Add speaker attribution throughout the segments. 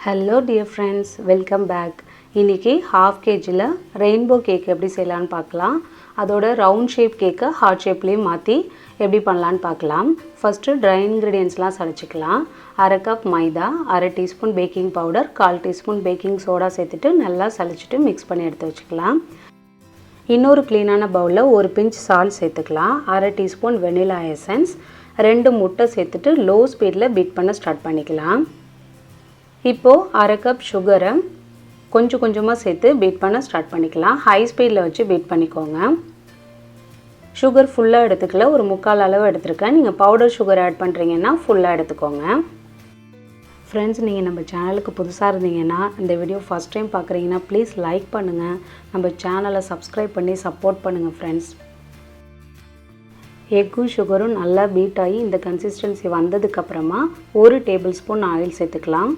Speaker 1: Hello dear friends, welcome back. இன்னைக்கு half kgல rainbow cake எப்படி செய்யலாம்னு பார்க்கலாம். அதோட ரவுண்ட் ஷேப் கேக்க ஹார்ட் ஷேப்லயே மாத்தி எப்படி பண்ணலாம்னு பார்க்கலாம். First dry ingredientsலாம் சலிச்சுக்கலாம். 1/2 கப் மைதா, 1/2 teaspoon baking powder, 1/4 teaspoon baking soda சேர்த்துட்டு நல்லா சலிச்சிட்டு mix பண்ணி எடுத்து வச்சுக்கலாம். இன்னொரு க்ளீனான பவுல்ல ஒரு பிஞ்ச் சால்ட் சேர்த்துக்கலாம். 1/2 டீஸ்பூன் வெனிலா எசன்ஸ், 2 முட்டை சேர்த்துட்டு லோ ஸ்பீட்ல பீட் பண்ண ஸ்டார்ட் பண்ணிக்கலாம். இப்போ 1/2 கப் சுகரை கொஞ்சம் கொஞ்சமாக சேர்த்து பீட் பண்ண ஸ்டார்ட் பண்ணிக்கலாம். ஹை ஸ்பீடில் வச்சு பீட் பண்ணிக்கோங்க. சுகர் ஃபுல்லாக எடுத்துக்கல, ஒரு 1/4 அளவு எடுத்துருக்கேன். நீங்கள் பவுடர் சுகர் ஆட் பண்ணுறீங்கன்னா ஃபுல்லாக எடுத்துக்கோங்க. ஃப்ரெண்ட்ஸ், நீங்கள் நம்ம சேனலுக்கு புதுசாக இருந்தீங்கன்னா இந்த வீடியோ ஃபஸ்ட் டைம் பார்க்குறீங்கன்னா ப்ளீஸ் லைக் பண்ணுங்கள். நம்ம சேனலை சப்ஸ்கிரைப் பண்ணி சப்போர்ட் பண்ணுங்கள் ஃப்ரெண்ட்ஸ். எக்கும் சுகரும் நல்லா பீட் ஆகி இந்த கன்சிஸ்டன்சி வந்ததுக்கப்புறமா 1 டேபிள் ஸ்பூன் ஆயில் சேர்த்துக்கலாம்.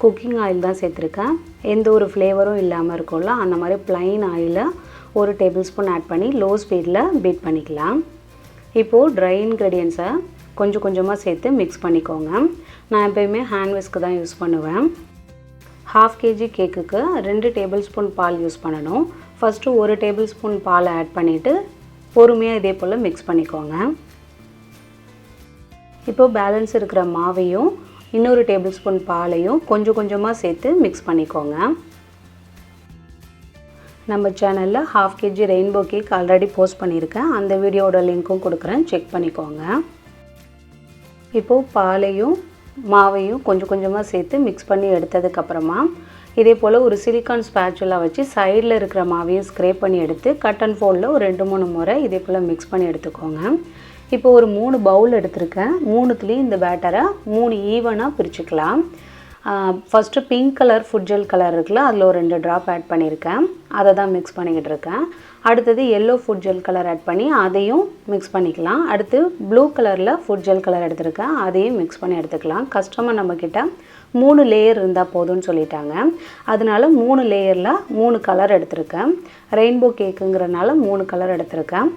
Speaker 1: குக்கிங் ஆயில் தான் சேர்த்துருக்கேன். எந்த ஒரு ஃப்ளேவரும் இல்லாமல் இருக்கும்ல, அந்த மாதிரி ப்ளைன் ஆயிலை 1 டேபிள் ஸ்பூன் ஆட் பண்ணி லோ ஸ்பீடில் பீட் பண்ணிக்கலாம். இப்போது ட்ரை இன்க்ரீடியன்ஸை கொஞ்சம் கொஞ்சமாக சேர்த்து மிக்ஸ் பண்ணிக்கோங்க. நான் எப்போயுமே ஹேண்ட் விஸ்க்கு தான் யூஸ் பண்ணுவேன். 1/2 kg கேக்குக்கு 2 டேபிள் ஸ்பூன் பால் யூஸ் பண்ணணும். ஃபஸ்ட்டு 1 டேபிள் ஸ்பூன் பாலை ஆட் பண்ணிவிட்டு பொறுமையாக இதே போல் மிக்ஸ் பண்ணிக்கோங்க. இப்போது பேலன்ஸ் இருக்கிற மாவையும் இன்னொரு டேபிள் ஸ்பூன் பாலையும் கொஞ்சம் கொஞ்சமாக சேர்த்து மிக்ஸ் பண்ணிக்கோங்க. நம்ம சேனலில் 1/2 kg rainbow cake already post பண்ணியிருக்கேன். அந்த வீடியோட லிங்க்கும் கொடுக்குறேன், செக் பண்ணிக்கோங்க. இப்போது பாலையும் மாவையும் கொஞ்சம் கொஞ்சமாக சேர்த்து மிக்ஸ் பண்ணி எடுத்ததுக்கப்புறமா இதே போல் ஒரு சிலிக்கான் ஸ்பேச்சுலா வச்சு சைடில் இருக்கிற மாவையும் ஸ்க்ரேப் பண்ணி எடுத்து கட் அண்ட் ஃபோல்டில் ஒரு 2-3 முறை இதே போல் மிக்ஸ் பண்ணி எடுத்துக்கோங்க. இப்போ ஒரு 3 பவுல் எடுத்திருக்கேன். 3த்துலேயும் இந்த பேட்டரை 3 ஈவனாக பிரிச்சுக்கலாம். First pink colour food gel colour இருக்குல்ல, அதில் ஒரு 2 ட்ராப் ஆட் பண்ணியிருக்கேன். அதை தான் மிக்ஸ் பண்ணிக்கிட்டு இருக்கேன். அடுத்தது yellow food gel colour add பண்ணி அதையும் மிக்ஸ் பண்ணிக்கலாம். அடுத்து ப்ளூ கலரில் ஃபுட் ஜெல் கலர் எடுத்திருக்கேன், அதையும் மிக்ஸ் பண்ணி எடுத்துக்கலாம். கஸ்டமர் நம்மக்கிட்ட 3 லேயர் இருந்தால் போதும்னு சொல்லிட்டாங்க. அதனால 3 லேயரில் 3 கலர் எடுத்திருக்கேன். ரெயின்போ கேக்குங்கிறனால 3 கலர் எடுத்திருக்கேன்.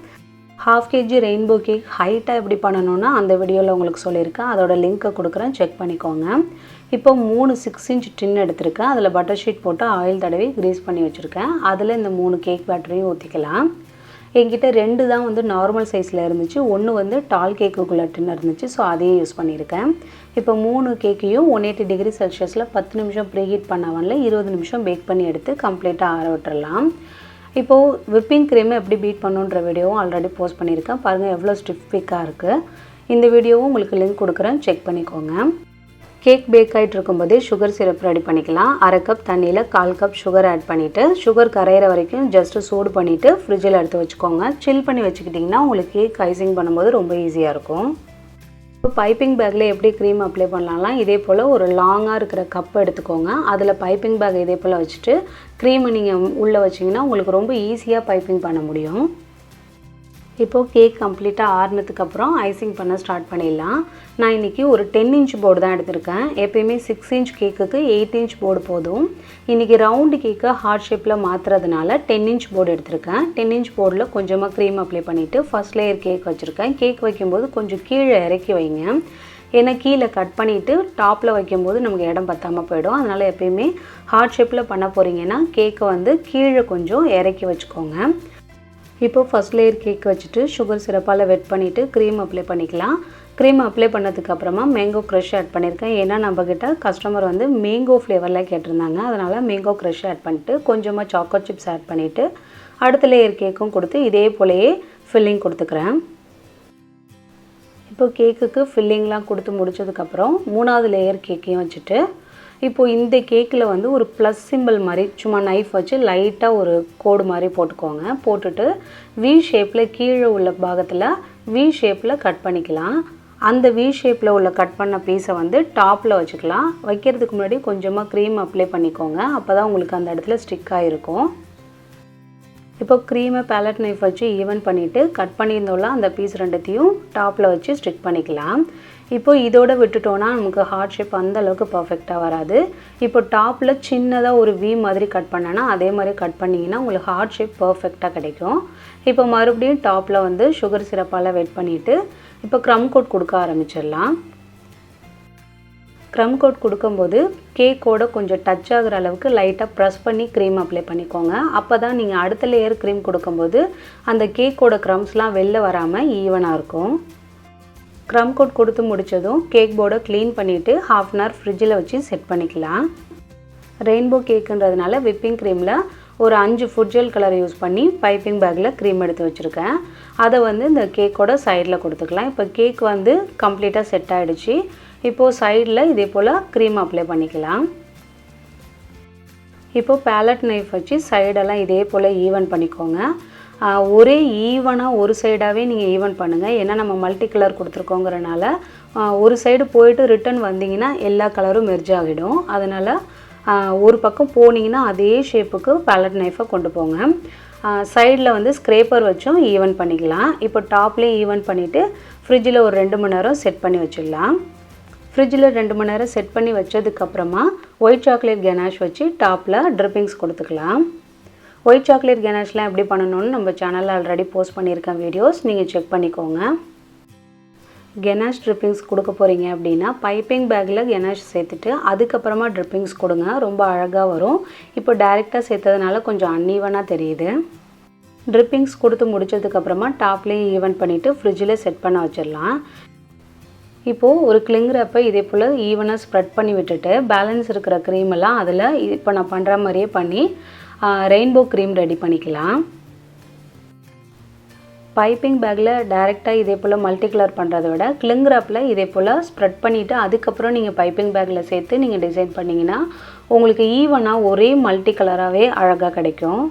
Speaker 1: 1/2 kg ரெயின்போ கேக் ஹைட்டாக எப்படி பண்ணணும்னா அந்த வீடியோவில் உங்களுக்கு சொல்லியிருக்கேன். அதோட லிங்க்கை கொடுக்குறேன், செக் பண்ணிக்கோங்க. இப்போ 3 6 இன்ச் டின் எடுத்திருக்கேன். அதில் பட்டர் ஷீட் போட்டு ஆயில் தடவி க்ரீஸ் பண்ணி வச்சுருக்கேன். அதில் இந்த 3 கேக் பேட்டரையும் ஊற்றிக்கலாம். என்கிட்ட 2 தான் நார்மல் சைஸில் இருந்துச்சு, 1 டால் கேக்குக்குள்ளே டின் இருந்துச்சு. ஸோ அதையே யூஸ் பண்ணியிருக்கேன். இப்போ 3 கேக்கையும் 180 டிகிரி செல்சியஸில் 10 நிமிஷம் ப்ரீஹீட் பண்ணவன்ல 20 நிமிஷம் பேக் பண்ணி எடுத்து கம்ப்ளீட்டாக ஆற விட்டுறலாம். இப்போது விப்பிங் க்ரீமை எப்படி பீட் பண்ணுன்ற வீடியோவும் ஆல்ரெடி போஸ்ட் பண்ணியிருக்கேன். பாருங்கள் எவ்வளோ ஸ்டிஃபிக்காக இருக்குது. இந்த வீடியோவும் உங்களுக்கு லிங்க் கொடுக்குறேன், செக் பண்ணிக்கோங்க. கேக் பேக் ஆகிட்டு இருக்கும்போதே சுகர் சிரப் ரெடி பண்ணிக்கலாம். 1/2 கப் தண்ணியில் 1/4 கப் சுகர் ஆட் பண்ணிவிட்டு சுகர் கரையிற வரைக்கும் ஜஸ்ட்டு சூடு பண்ணிவிட்டு ஃப்ரிட்ஜில் எடுத்து வச்சுக்கோங்க. சில் பண்ணி வச்சுக்கிட்டிங்கன்னா உங்களுக்கு கேக் ஐசிங் பண்ணும்போது ரொம்ப ஈஸியாக இருக்கும். இப்போ பைப்பிங் பேக்கில் எப்படி க்ரீம் அப்ளை பண்ணலாம், இதே போல் ஒரு லாங்காக இருக்கிற கப் எடுத்துக்கோங்க. அதில் பைப்பிங் பேக் இதே போல் வச்சுட்டு க்ரீமை நீங்கள் உள்ளே வச்சிங்கன்னா உங்களுக்கு ரொம்ப ஈஸியாக பைப்பிங் பண்ண முடியும். இப்போது கேக் கம்ப்ளீட்டாக ஆறுனதுக்கப்புறம் ஐசிங் பண்ண ஸ்டார்ட் பண்ணிடலாம். நான் இன்றைக்கி ஒரு 10 இன்ச் போர்டு தான் எடுத்திருக்கேன். எப்பயுமே 6 இன்ச் கேக்குக்கு 8 இன்ச் போர்டு போதும். இன்றைக்கி ரவுண்டு கேக்கை ஹார்ட் ஷேப்பில் மாற்றுறதுனால 10 இன்ச் போர்டு எடுத்திருக்கேன். 10 இன்ச் போர்டில் கொஞ்சமாக க்ரீம் அப்ளை பண்ணிவிட்டு ஃபஸ்ட் லேயர் கேக் வச்சுருக்கேன். கேக் வைக்கும்போது கொஞ்சம் கீழே இறக்கி வைங்க. ஏன்னா கீழே கட் பண்ணிவிட்டு டாப்பில் வைக்கும்போது நமக்கு இடம் பத்தாமல் போயிடும். அதனால் எப்பயுமே ஹார்ட் ஷேப்பில் பண்ண போகிறீங்கன்னா கேக்கை கீழே கொஞ்சம் இறக்கி வச்சுக்கோங்க. இப்போ ஃபஸ்ட் லேயர் கேக் வச்சுட்டு சுகர் சிரப்பால் வெட் பண்ணிவிட்டு க்ரீம் அப்ளை பண்ணிக்கலாம். க்ரீம் அப்ளை பண்ணதுக்கப்புறமா மேங்கோ க்ரஷ் ஆட் பண்ணியிருக்கேன். ஏன்னா நம்மக்கிட்ட கஸ்டமர் மேங்கோ ஃப்ளேவரில் கேட்டிருந்தாங்க. அதனால் மேங்கோ க்ரஷ் ஆட் பண்ணிவிட்டு கொஞ்சமாக சாக்கோ சிப்ஸ் ஆட் பண்ணிவிட்டு அடுத்த லேயர் கேக்கும் கொடுத்து இதே போலேயே ஃபில்லிங் கொடுத்துக்கிறேன். இப்போ கேக்குக்கு ஃபில்லிங்லாம் கொடுத்து முடிச்சதுக்கப்புறம் 3வது லேயர் கேக்கையும் வச்சுட்டு இப்போது இந்த கேக்கில் ஒரு ப்ளஸ் சிம்பிள் மாதிரி சும்மா நைஃப் வச்சு லைட்டாக ஒரு கோடு மாதிரி போட்டுக்கோங்க. போட்டுட்டு வி ஷேப்பில் கீழே உள்ள பாகத்தில் வி ஷேப்பில் கட் பண்ணிக்கலாம். அந்த வி ஷேப்பில் உள்ள கட் பண்ண பீஸை டாப்பில் வச்சுக்கலாம். வைக்கிறதுக்கு முன்னாடி கொஞ்சமாக க்ரீம் அப்ளை பண்ணிக்கோங்க. அப்போ தான் உங்களுக்கு அந்த இடத்துல ஸ்டிக் ஆகிருக்கும். இப்போ க்ரீமை பேலட் நைஃப் வச்சு ஈவன் பண்ணிவிட்டு கட் பண்ணியிருந்தோம்ல அந்த பீஸ் 2த்தையும் டாப்பில் வச்சு ஸ்டிக் பண்ணிக்கலாம். இப்போ இதோட விட்டுட்டோன்னா நமக்கு ஹார்ட் ஷேப் அந்தளவுக்கு பர்ஃபெக்டாக வராது. இப்போ டாப்பில் சின்னதாக ஒரு வி மாதிரி கட் பண்ணேன்னா அதே மாதிரி கட் பண்ணிங்கன்னா உங்களுக்கு ஹார்ட் ஷேப் பர்ஃபெக்டாக கிடைக்கும். இப்போ மறுபடியும் டாப்பில் சுகர் சிரப்பால் வெட் பண்ணிவிட்டு இப்போ க்ரம் கோட் கொடுக்க ஆரம்பிச்சிடலாம். க்ரம் கோட் கொடுக்கும்போது கேக்கோட கொஞ்சம் டச் ஆகிற அளவுக்கு லைட்டாக ப்ரெஸ் பண்ணி க்ரீம் அப்ளை பண்ணிக்கோங்க. அப்போ தான் நீங்கள் அடுத்த லேயர் க்ரீம் கொடுக்கும்போது அந்த கேக்கோட க்ரம்ஸ்லாம் வெளில வராமல் ஈவனாக இருக்கும். க்ரம் கோட் கொடுத்து முடித்ததும் கேக் போர்டை க்ளீன் பண்ணிவிட்டு ½ அன் ஹவர் ஃப்ரிட்ஜில் வச்சு செட் பண்ணிக்கலாம். ரெயின்போ கேக்குன்றதுனால விப்பிங் க்ரீமில் ஒரு 5 ஃபுட் ஜெல் கலர் யூஸ் பண்ணி பைப்பிங் பேக்கில் க்ரீம் எடுத்து வச்சுருக்கேன். அதை வந்து இந்த கேக்கோட சைடில் கொடுத்துக்கலாம். இப்போ கேக் வந்து கம்ப்ளீட்டாக செட் ஆகிடுச்சு. இப்போது சைடில் இதே போல் க்ரீம் அப்ளை பண்ணிக்கலாம். இப்போது பேலட் நைஃப் வச்சு சைடெல்லாம் இதே போல் ஈவன் பண்ணிக்கோங்க. ஒரே ஈவனாக ஒரு சைடாகவே நீங்கள் ஈவன் பண்ணுங்கள். ஏன்னா நம்ம மல்டி கலர் கொடுத்துருக்கோங்கிறனால ஒரு சைடு போயிட்டு ரிட்டன் வந்தீங்கன்னா எல்லா கலரும் மெர்ஜ் ஆகிடும். அதனால் ஒரு பக்கம் போனீங்கன்னா அதே ஷேப்புக்கு பேலட் நைஃபை கொண்டு போங்க. சைடில் வந்து ஸ்க்ரேப்பர் வச்சும் ஈவன் பண்ணிக்கலாம். இப்போ டாப்லேயே ஈவன் பண்ணிவிட்டு ஃப்ரிட்ஜில் ஒரு 2 மணி நேரம் செட் பண்ணி வச்சிடலாம். ஃப்ரிட்ஜில் 2 மணி நேரம் செட் பண்ணி வச்சதுக்கப்புறமா ஒயிட் சாக்லேட் கனாஷ் வச்சு டாப்பில் ட்ரிப்பிங்ஸ் கொடுத்துக்கலாம். ஒயிட் சாக்லேட் கனாஷ்லாம் எப்படி பண்ணணும்னு நம்ம சேனலில் ஆல்ரெடி போஸ்ட் பண்ணியிருக்கேன் வீடியோஸ், நீங்கள் செக் பண்ணிக்கோங்க. கெனாஷ் ட்ரிப்பிங்ஸ் கொடுக்க போகிறீங்க அப்படின்னா பைப்பிங் பேக்கில் கெனாஷ் சேர்த்துட்டு அதுக்கப்புறமா ட்ரிப்பிங்ஸ் கொடுங்க. ரொம்ப அழகாக வரும். இப்போ டைரெக்டாக சேர்த்ததுனால கொஞ்சம் அன்ஈவனாக தெரியுது. ட்ரிப்பிங்ஸ் கொடுத்து முடித்ததுக்கப்புறமா டாப்லேயும் ஈவன் பண்ணிவிட்டு ஃப்ரிட்ஜில் செட் பண்ண வச்சிடலாம். இப்போது ஒரு கிளிங் ரேப்பை இதே போல் ஈவனாக ஸ்ப்ரெட் பண்ணி விட்டுட்டு பேலன்ஸ் இருக்கிற க்ரீமெல்லாம் அதில் இப்போ நான் பண்ணுற மாதிரியே பண்ணி ரெயின்போ க்ரீம் ரெடி பண்ணிக்கலாம். பைப்பிங் பேக்கில் டைரெக்டாக இதே போல் மல்டி கலர் பண்ணுறத விட கிளிங் ரேப்பில் இதே போல் ஸ்ப்ரெட் பண்ணிவிட்டு அதுக்கப்புறம் நீங்கள் பைப்பிங் பேக்கில் சேர்த்து நீங்கள் டிசைன் பண்ணிங்கன்னா உங்களுக்கு ஈவனாக ஒரே மல்டி கலராகவே அழகாக கிடைக்கும்.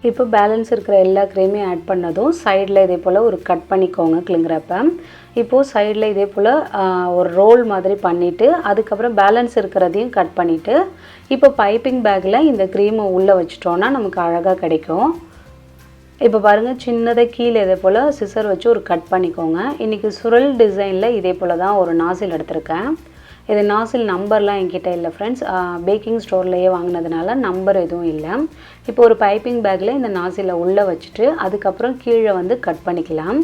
Speaker 1: இப்போ பேலன்ஸ் இருக்கிற எல்லா க்ரீமையும் ஆட் பண்ணதும் சைடில் இதே போல் ஒரு கட் பண்ணிக்கோங்க கிளிங் ரேப்பை. இப்போது சைடில் இதே போல் ஒரு ரோல் மாதிரி பண்ணிவிட்டு அதுக்கப்புறம் பேலன்ஸ் இருக்கிறதையும் கட் பண்ணிவிட்டு இப்போ பைப்பிங் பேக்கில் இந்த க்ரீமை உள்ளே வச்சிட்டோன்னா நமக்கு அழகாக கிடைக்கும். இப்போ பாருங்கள், சின்னதாக கீழே இதே போல் சிசர் வச்சு ஒரு கட் பண்ணிக்கோங்க. இன்றைக்கி சுரல் டிசைனில் இதே போல் தான் ஒரு நாசில் எடுத்திருக்கேன். இது நாசில் நம்பர்லாம் என்கிட்ட இல்லை ஃப்ரெண்ட்ஸ், பேக்கிங் ஸ்டோர்லேயே வாங்கினதுனால நம்பர் எதுவும் இல்லை. இப்போ ஒரு பைப்பிங் பேக்கில் இந்த நாசிலை உள்ளே வச்சுட்டு அதுக்கப்புறம் கீழே வந்து கட் பண்ணிக்கலாம்.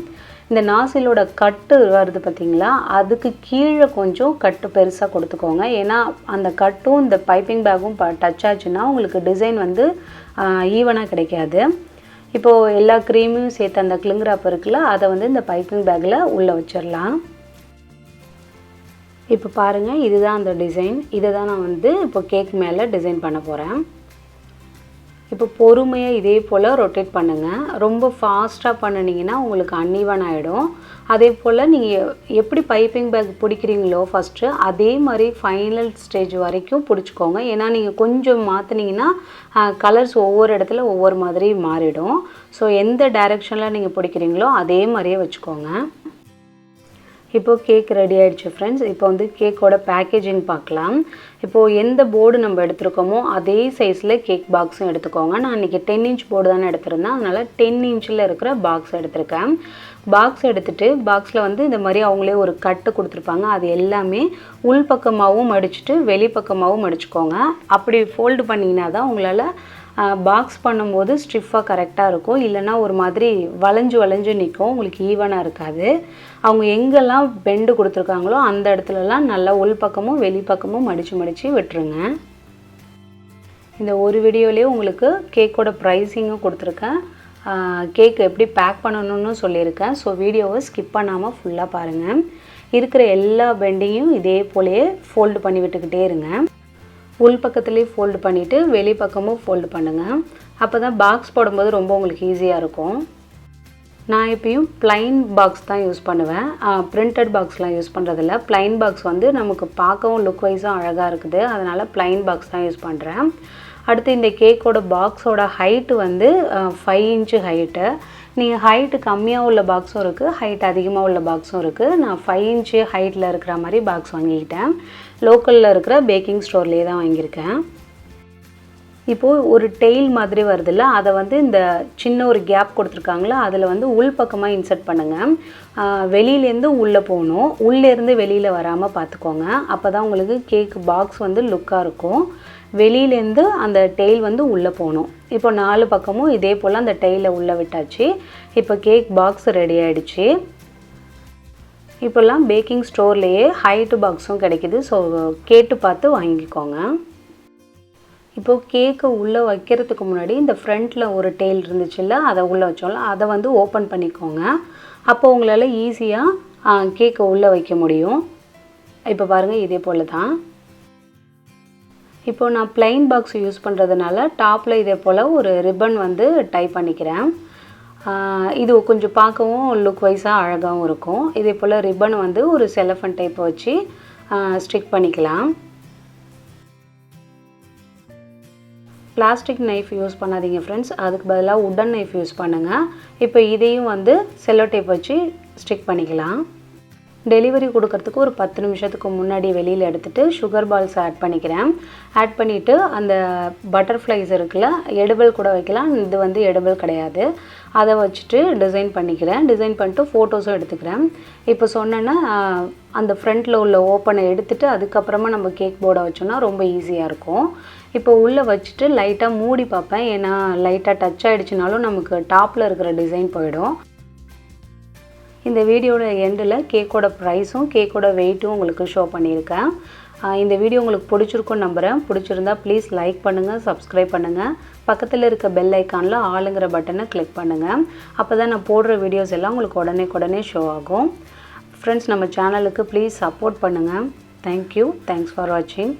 Speaker 1: இந்த நாசிலோட கட்டு வருது பார்த்திங்களா, அதுக்கு கீழே கொஞ்சம் கட்டு பெருசாக கொடுத்துக்கோங்க. ஏன்னா அந்த கட்டும் இந்த பைப்பிங் பேக்கும் டச் ஆச்சுன்னா உங்களுக்கு டிசைன் வந்து ஈவனாக கிடைக்காது. இப்போது எல்லா க்ரீமையும் சேர்த்து அந்த கிளிங் ரேப் இருக்குல்ல, அதை வந்து இந்த பைப்பிங் பேக்கில் உள்ளே வச்சிடலாம். இப்போ பாருங்கள், இதுதான் அந்த டிசைன். இதை தான் நான் வந்து இப்போ கேக் மேலே டிசைன் பண்ண போகிறேன். இப்போ பொறுமையாக இதே போல் ரொட்டேட் பண்ணுங்கள். ரொம்ப ஃபாஸ்ட்டாக பண்ணினீங்கன்னா உங்களுக்கு அன்ஈவன் ஆகிடும். அதே போல் நீங்கள் எப்படி பைப்பிங் பேக் பிடிக்கிறீங்களோ ஃபஸ்ட்டு அதே மாதிரி ஃபைனல் ஸ்டேஜ் வரைக்கும் பிடிச்சிக்கோங்க. ஏன்னா நீங்கள் கொஞ்சம் மாற்றினீங்கன்னா கலர்ஸ் ஒவ்வொரு இடத்துல ஒவ்வொரு மாதிரி மாறிடும். ஸோ எந்த டைரெக்ஷனில் நீங்கள் பிடிக்கிறீங்களோ அதே மாதிரியே வச்சுக்கோங்க. இப்போது கேக் ரெடி ஆகிடுச்சு ஃப்ரெண்ட்ஸ். இப்போ வந்து கேக்கோட பேக்கேஜிங் பார்க்கலாம். இப்போது எந்த போர்டு நம்ம எடுத்துருக்கோமோ அதே சைஸில் கேக் பாக்ஸும் எடுத்துக்கோங்க. நான் இன்றைக்கி 10 இன்ச் போர்டு தானே எடுத்திருந்தேன், அதனால் 10 இன்ச்சில் இருக்கிற பாக்ஸ் எடுத்திருக்கேன். பாக்ஸ் எடுத்துகிட்டு பாக்ஸில் வந்து இந்த மாதிரி அவங்களே ஒரு கட்டு கொடுத்துருப்பாங்க. அது எல்லாமே உள் பக்கமாகவும் மடிச்சுட்டு வெளிப்பக்கமாகவும் மடிச்சுக்கோங்க. அப்படி ஃபோல்டு பண்ணிங்கன்னா தான் உங்களால் பாக்ஸ் பண்ணும்போது ஸ்டிஃபாக கரெக்டாக இருக்கும். இல்லைனா ஒரு மாதிரி வளைஞ்சு நிற்கும், உங்களுக்கு ஈவனாக இருக்காது. அவங்க எங்கெல்லாம் பெண்டு கொடுத்துருக்காங்களோ அந்த இடத்துலலாம் நல்லா உள் பக்கமும் வெளிப்பக்கமும் மடித்து விட்டுருங்க. இந்த ஒரு வீடியோலேயே உங்களுக்கு கேக்கோட ப்ரைஸிங்கும் கொடுத்துருக்கேன், கேக் எப்படி பேக் பண்ணணும்னு சொல்லியிருக்கேன். ஸோ வீடியோவை ஸ்கிப் பண்ணாமல் ஃபுல்லாக பாருங்கள். இருக்கிற எல்லா பெண்டையும் இதே போலேயே ஃபோல்டு பண்ணி விட்டுக்கிட்டே இருங்க. உள் பக்கத்துலேயே ஃபோல்டு பண்ணிவிட்டு வெளி பக்கமும் ஃபோல்டு பண்ணுங்கள். அப்போ தான் பாக்ஸ் போடும்போது ரொம்ப உங்களுக்கு ஈஸியாக இருக்கும். நான் எப்பயும் ப்ளைன் பாக்ஸ் தான் யூஸ் பண்ணுவேன், பிரிண்டட் பாக்ஸ்லாம் யூஸ் பண்ணுறதில்ல. ப்ளைன் பாக்ஸ் வந்து நமக்கு பார்க்கவும் லுக் வைஸும் அழகாக இருக்குது, அதனால் ப்ளைன் பாக்ஸ் தான் யூஸ் பண்ணுறேன். அடுத்து இந்த கேக்கோட பாக்ஸோட ஹைட்டு வந்து 5 இன்ச்சு ஹைட்டு. நீங்கள் ஹைட்டு கம்மியாக உள்ள பாக்ஸும் இருக்குது, ஹைட் அதிகமாக உள்ள பாக்ஸும் இருக்குது. நான் 5 இன்ச்சு ஹைட்டில் இருக்கிற மாதிரி பாக்ஸ் வாங்கிக்கிட்டேன். லோக்கலில் இருக்கிற பேக்கிங் ஸ்டோர்லேயே தான் வாங்கியிருக்கேன். இப்போது ஒரு டெயில் மாதிரி வருதில்ல, அதை வந்து இந்த சின்ன ஒரு கேப் கொடுத்துருக்காங்களா அதில் வந்து உள் பக்கமாக இன்சர்ட் பண்ணுங்கள். வெளியிலேருந்து உள்ளே போகணும், உள்ளேருந்து வெளியில் வராமல் பார்த்துக்கோங்க. அப்போ தான் உங்களுக்கு கேக் பாக்ஸ் வந்து லுக்காக இருக்கும். வெளியிலேருந்து அந்த டெயில் வந்து உள்ளே போகணும். இப்போ 4 பக்கமும் இதே போல் அந்த டெயிலை உள்ளே விட்டாச்சு. இப்போ கேக் பாக்ஸ் ரெடி ஆகிடுச்சு. இப்போல்லாம் பேக்கிங் ஸ்டோர்லேயே ஹைட் பாக்ஸும் கிடைக்கிது. ஸோ கேட்டு பார்த்து வாங்கிக்கோங்க. இப்போது கேக்கை உள்ளே வைக்கிறதுக்கு முன்னாடி இந்த ஃப்ரண்ட்டில் ஒரு டெயில் இருந்துச்சுல்ல, அதை உள்ளே வச்சோம்ல, அதை வந்து ஓப்பன் பண்ணிக்கோங்க. அப்போ உங்களால் ஈஸியாக கேக்கை உள்ளே வைக்க முடியும். இப்போ பாருங்கள், இதே போல் தான். இப்போது நான் ப்ளைன் பாக்ஸ் யூஸ் பண்ணுறதுனால டாப்பில் இதே போல் ஒரு ரிப்பன் வந்து டை பண்ணிக்கிறேன். இது கொஞ்சம் பார்க்கவும் லுக் வைஸாக அழகாகவும் இருக்கும். இதே போல் ரிப்பன் வந்து ஒரு செலஃபன் டைப்பை வச்சு ஸ்டிக் பண்ணிக்கலாம். பிளாஸ்டிக் நைஃப் யூஸ் பண்ணாதீங்க ஃப்ரெண்ட்ஸ், அதுக்கு பதிலாக உட்டன் நைஃப் யூஸ் பண்ணுங்கள். இப்போ இதையும் வந்து செல்லோ டேப் வச்சு ஸ்டிக் பண்ணிக்கலாம். டெலிவரி கொடுக்கறதுக்கு ஒரு 10 நிமிஷத்துக்கு முன்னாடி வெளியில் எடுத்துகிட்டு சுகர் பால்ஸ் ஆட் பண்ணிக்கிறேன். ஆட் பண்ணிவிட்டு அந்த பட்டர்ஃப்ளைஸ் இருக்குல்ல, எடிபிள் கூட வைக்கலாம், இது வந்து எடிபிள் கிடையாது. அதை வச்சுட்டு டிசைன் பண்ணிக்கிறேன். டிசைன் பண்ணிட்டு ஃபோட்டோஸும் எடுத்துக்கிறேன். இப்போ சொன்னேன்னா அந்த ஃப்ரண்ட்டில் உள்ள ஓப்பனை எடுத்துகிட்டு அதுக்கப்புறமா நம்ம கேக் போர்டை வச்சோன்னா ரொம்ப ஈஸியாக இருக்கும். இப்போ உள்ளே வச்சுட்டு லைட்டாக மூடி பார்ப்பேன். ஏன்னா லைட்டாக டச் ஆகிடுச்சினாலும் நமக்கு டாப்பில் இருக்கிற டிசைன் போயிடும். இந்த வீடியோட எண்டில் கேக்கோட ப்ரைஸும் கேக்கோட வெயிட்டும் உங்களுக்கு ஷோ பண்ணியிருக்கேன். இந்த வீடியோ உங்களுக்கு பிடிச்சிருக்குன்னு நம்புகிறேன். பிடிச்சிருந்தா ப்ளீஸ் லைக் பண்ணுங்கள், சப்ஸ்கிரைப் பண்ணுங்கள். பக்கத்தில் இருக்க பெல் ஐக்கானில் ஆளுங்கிற பட்டனை கிளிக் பண்ணுங்கள். அப்போ தான் நான் போடுற வீடியோஸ் எல்லாம் உங்களுக்கு உடனே ஷோ ஆகும். ஃப்ரெண்ட்ஸ், நம்ம சேனலுக்கு ப்ளீஸ் சப்போர்ட் பண்ணுங்கள். தேங்க்யூ. தேங்க்ஸ் ஃபார் வாட்சிங்.